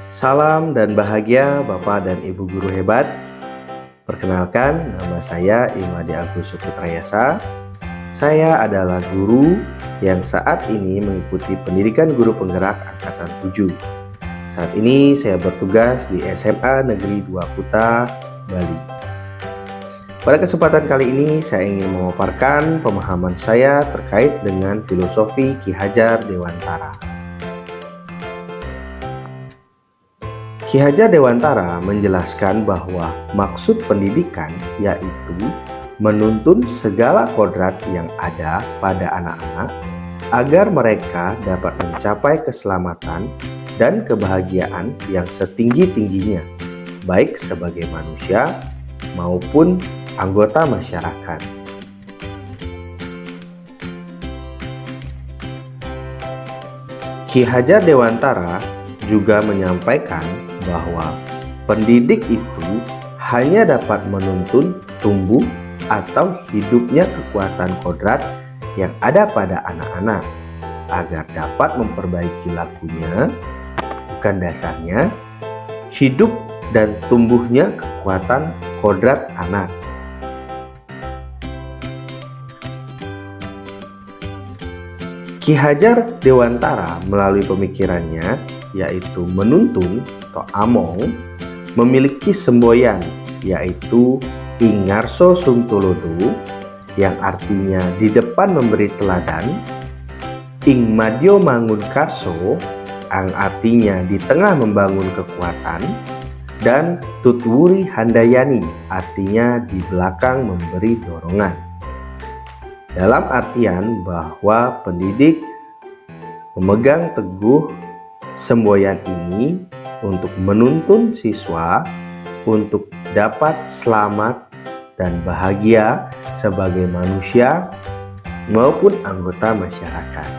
Salam dan bahagia Bapak dan Ibu guru hebat. Perkenalkan, nama saya Imadi Agus Suputrayasa. Saya adalah guru yang saat ini mengikuti pendidikan guru penggerak angkatan 7. Saat ini saya bertugas di SMA Negeri 2 Kuta, Bali. Pada kesempatan kali ini saya ingin memaparkan pemahaman saya terkait dengan filosofi Ki Hajar Dewantara. Ki Hajar Dewantara menjelaskan bahwa maksud pendidikan yaitu menuntun segala kodrat yang ada pada anak-anak agar mereka dapat mencapai keselamatan dan kebahagiaan yang setinggi-tingginya, baik sebagai manusia maupun anggota masyarakat. Ki Hajar Dewantara juga menyampaikan bahwa pendidik itu hanya dapat menuntun tumbuh atau hidupnya kekuatan kodrat yang ada pada anak-anak agar dapat memperbaiki lakunya, bukan dasarnya, hidup dan tumbuhnya kekuatan kodrat anak. Ki Hajar Dewantara melalui pemikirannya yaitu menuntun atau among memiliki semboyan yaitu Ing Ngarso Sung Tulodo yang artinya di depan memberi teladan, Ing Madyo Mangun Karso yang artinya di tengah membangun kekuatan, dan Tutwuri Handayani artinya di belakang memberi dorongan. Dalam artian bahwa pendidik memegang teguh semboyan ini untuk menuntun siswa untuk dapat selamat dan bahagia sebagai manusia maupun anggota masyarakat.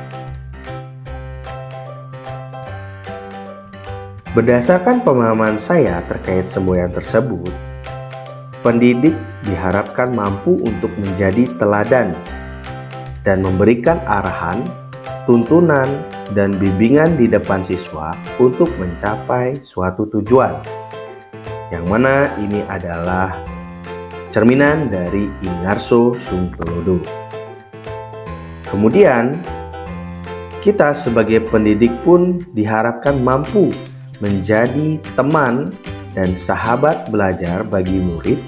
Berdasarkan pemahaman saya terkait semboyan tersebut, pendidik diharapkan mampu untuk menjadi teladan dan memberikan arahan, tuntunan, dan bimbingan di depan siswa untuk mencapai suatu tujuan, yang mana ini adalah cerminan dari Ing Ngarso Sung Tulodo. Kemudian, kita sebagai pendidik pun diharapkan mampu menjadi teman dan sahabat belajar bagi murid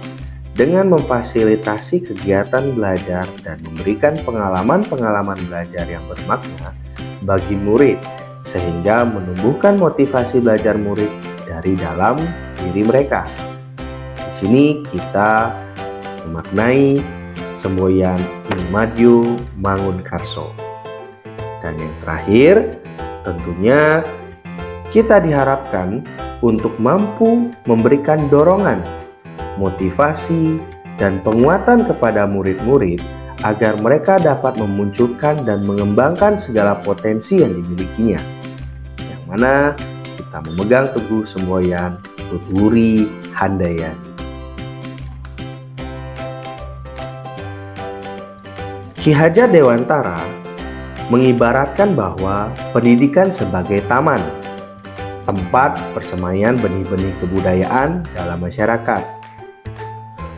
dengan memfasilitasi kegiatan belajar dan memberikan pengalaman-pengalaman belajar yang bermakna bagi murid, sehingga menumbuhkan motivasi belajar murid dari dalam diri mereka. Di sini kita memaknai semboyan Ing Madyo Mangun Karso. Dan yang terakhir, tentunya kita diharapkan untuk mampu memberikan dorongan, motivasi, dan penguatan kepada murid-murid agar mereka dapat memunculkan dan mengembangkan segala potensi yang dimilikinya, yang mana kita memegang teguh semboyan Tutwuri Handayani. Ki Hajar Dewantara mengibaratkan bahwa pendidikan sebagai taman, tempat persemaian benih-benih kebudayaan dalam masyarakat,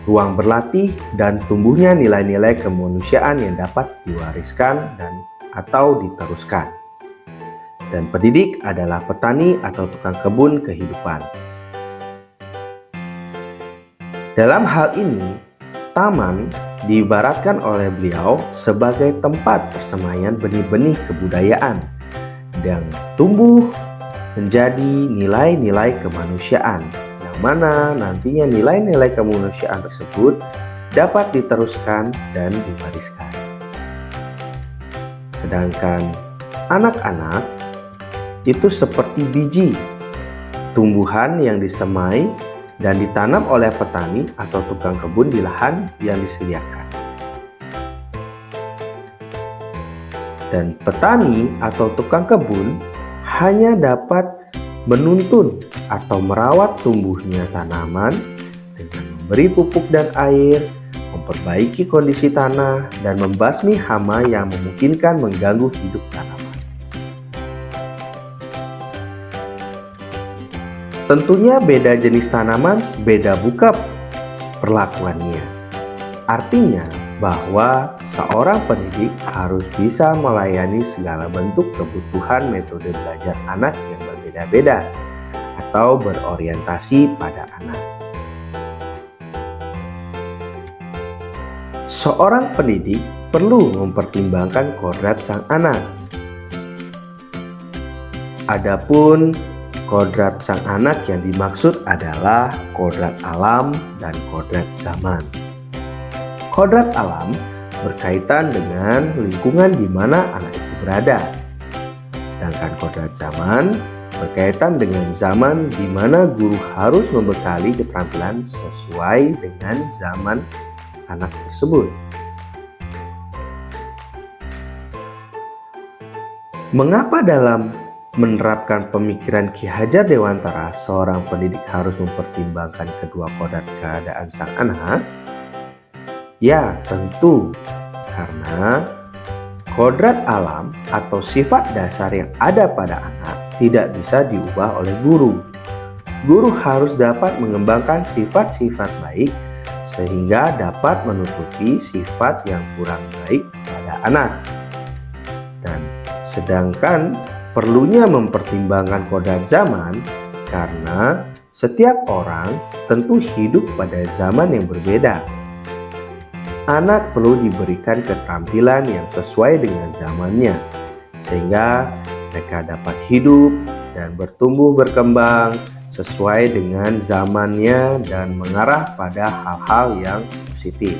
ruang berlatih dan tumbuhnya nilai-nilai kemanusiaan yang dapat diwariskan dan atau diteruskan. Dan pendidik adalah petani atau tukang kebun kehidupan. Dalam hal ini, taman diibaratkan oleh beliau sebagai tempat persemaian benih-benih kebudayaan yang tumbuh menjadi nilai-nilai kemanusiaan, mana nantinya nilai-nilai kemanusiaan tersebut dapat diteruskan dan diwariskan. Sedangkan anak-anak itu seperti biji tumbuhan yang disemai dan ditanam oleh petani atau tukang kebun di lahan yang disediakan. Dan petani atau tukang kebun hanya dapat menuntun atau merawat tumbuhnya tanaman dengan memberi pupuk dan air, memperbaiki kondisi tanah, dan membasmi hama yang memungkinkan mengganggu hidup tanaman. Tentunya beda jenis tanaman, beda buka perlakuannya. Artinya bahwa seorang pendidik harus bisa melayani segala bentuk kebutuhan metode belajar anak yang berbeda-beda atau berorientasi pada anak. Seorang pendidik perlu mempertimbangkan kodrat sang anak. Adapun kodrat sang anak yang dimaksud adalah kodrat alam dan kodrat zaman. Kodrat alam berkaitan dengan lingkungan di mana anak itu berada. Sedangkan kodrat zaman berkaitan dengan zaman di mana guru harus membekali keterampilan sesuai dengan zaman anak tersebut. Mengapa dalam menerapkan pemikiran Ki Hajar Dewantara seorang pendidik harus mempertimbangkan kedua kodrat keadaan sang anak? Ya, tentu karena kodrat alam atau sifat dasar yang ada pada anak tidak bisa diubah oleh guru. Guru harus dapat mengembangkan sifat-sifat baik sehingga dapat menutupi sifat yang kurang baik pada anak. Dan sedangkan perlunya mempertimbangkan kodrat zaman karena setiap orang tentu hidup pada zaman yang berbeda. Anak perlu diberikan keterampilan yang sesuai dengan zamannya sehingga mereka dapat hidup dan bertumbuh berkembang sesuai dengan zamannya dan mengarah pada hal-hal yang positif.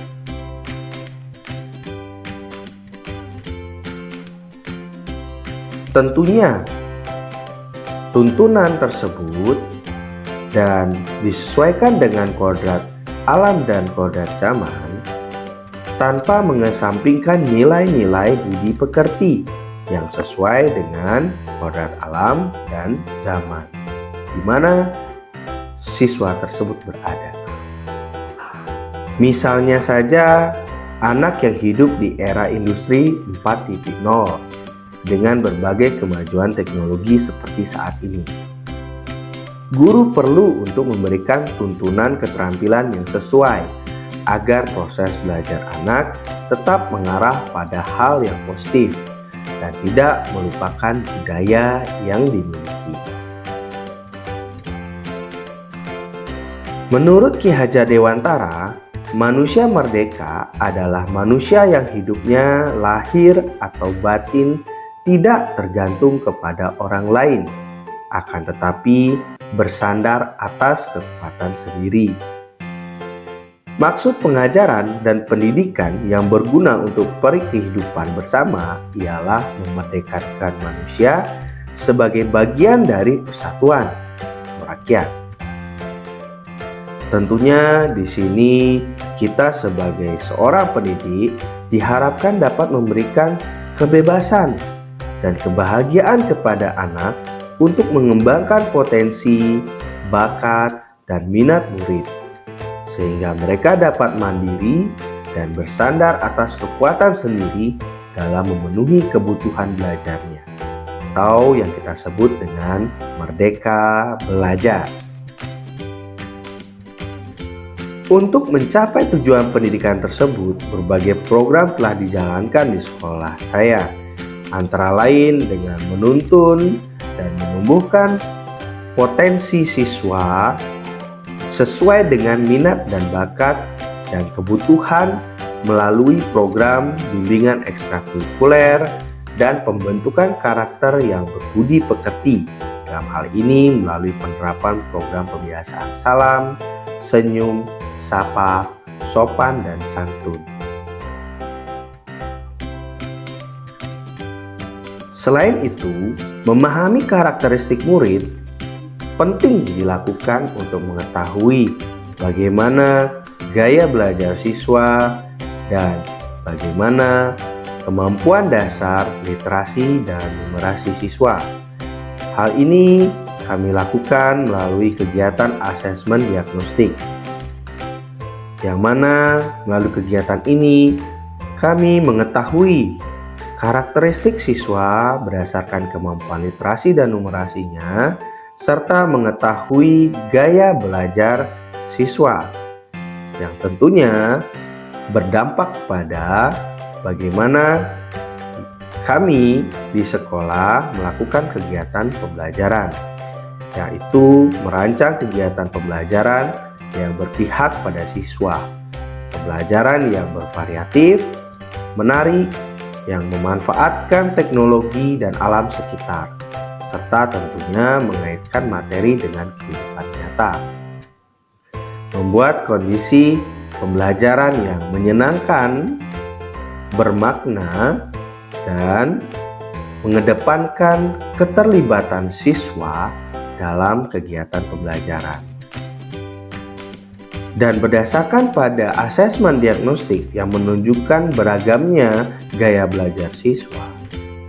Tentunya tuntunan tersebut dan disesuaikan dengan kodrat alam dan kodrat zaman tanpa mengesampingkan nilai-nilai budi pekerti yang sesuai dengan kodrat alam dan zaman di mana siswa tersebut berada. Misalnya saja anak yang hidup di era industri 4.0 dengan berbagai kemajuan teknologi seperti saat ini. Guru perlu untuk memberikan tuntunan keterampilan yang sesuai agar proses belajar anak tetap mengarah pada hal yang positif dan tidak melupakan budaya yang dimiliki. Menurut Ki Hajar Dewantara, manusia merdeka adalah manusia yang hidupnya lahir atau batin tidak tergantung kepada orang lain, akan tetapi bersandar atas kekuatan sendiri. Maksud pengajaran dan pendidikan yang berguna untuk kehidupan bersama ialah memerdekakan manusia sebagai bagian dari persatuan rakyat. Tentunya di sini kita sebagai seorang pendidik diharapkan dapat memberikan kebebasan dan kebahagiaan kepada anak untuk mengembangkan potensi, bakat, dan minat murid, sehingga mereka dapat mandiri dan bersandar atas kekuatan sendiri dalam memenuhi kebutuhan belajarnya, atau yang kita sebut dengan merdeka belajar. Untuk mencapai tujuan pendidikan tersebut, berbagai program telah dijalankan di sekolah saya, antara lain dengan menuntun dan menumbuhkan potensi siswa sesuai dengan minat dan bakat dan kebutuhan melalui program bimbingan ekstrakurikuler dan pembentukan karakter yang berbudi pekerti. Dalam hal ini melalui penerapan program pembiasaan salam, senyum, sapa, sopan, dan santun. Selain itu, memahami karakteristik murid penting dilakukan untuk mengetahui bagaimana gaya belajar siswa dan bagaimana kemampuan dasar literasi dan numerasi siswa. Hal ini kami lakukan melalui kegiatan asesmen diagnostik, yang mana melalui kegiatan ini kami mengetahui karakteristik siswa berdasarkan kemampuan literasi dan numerasinya serta mengetahui gaya belajar siswa yang tentunya berdampak pada bagaimana kami di sekolah melakukan kegiatan pembelajaran, yaitu merancang kegiatan pembelajaran yang berpihak pada siswa, pembelajaran yang bervariatif, menarik, yang memanfaatkan teknologi dan alam sekitar, serta tentunya mengaitkan materi dengan kehidupan nyata. Membuat kondisi pembelajaran yang menyenangkan, bermakna, dan mengedepankan keterlibatan siswa dalam kegiatan pembelajaran. Dan berdasarkan pada asesmen diagnostik yang menunjukkan beragamnya gaya belajar siswa,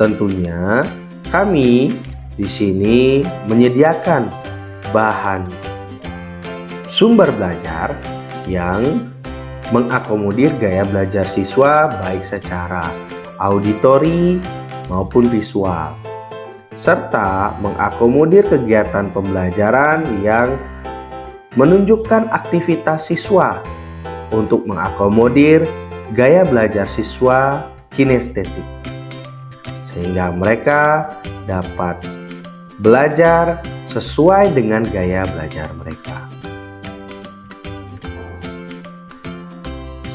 tentunya kami di sini menyediakan bahan sumber belajar yang mengakomodir gaya belajar siswa baik secara auditori maupun visual, serta mengakomodir kegiatan pembelajaran yang menunjukkan aktivitas siswa untuk mengakomodir gaya belajar siswa kinestetik, sehingga mereka dapat belajar sesuai dengan gaya belajar mereka.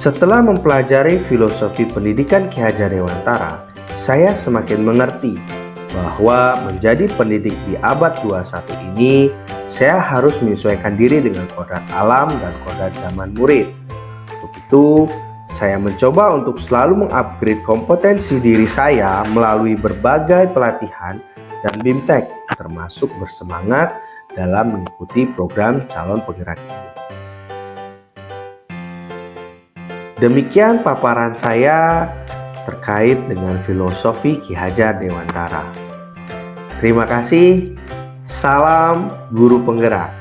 Setelah mempelajari filosofi pendidikan Ki Hajar Dewantara, saya semakin mengerti bahwa menjadi pendidik di abad 21 ini, saya harus menyesuaikan diri dengan kodrat alam dan kodrat zaman murid. Untuk itu, saya mencoba untuk selalu mengupgrade kompetensi diri saya melalui berbagai pelatihan dan BIMTEK, termasuk bersemangat dalam mengikuti program calon penggerak ini. Demikian paparan saya terkait dengan filosofi Ki Hajar Dewantara. Terima kasih. Salam guru penggerak.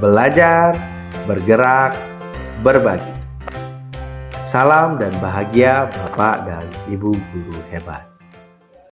Belajar, bergerak, berbagi. Salam dan bahagia Bapak dan Ibu guru hebat.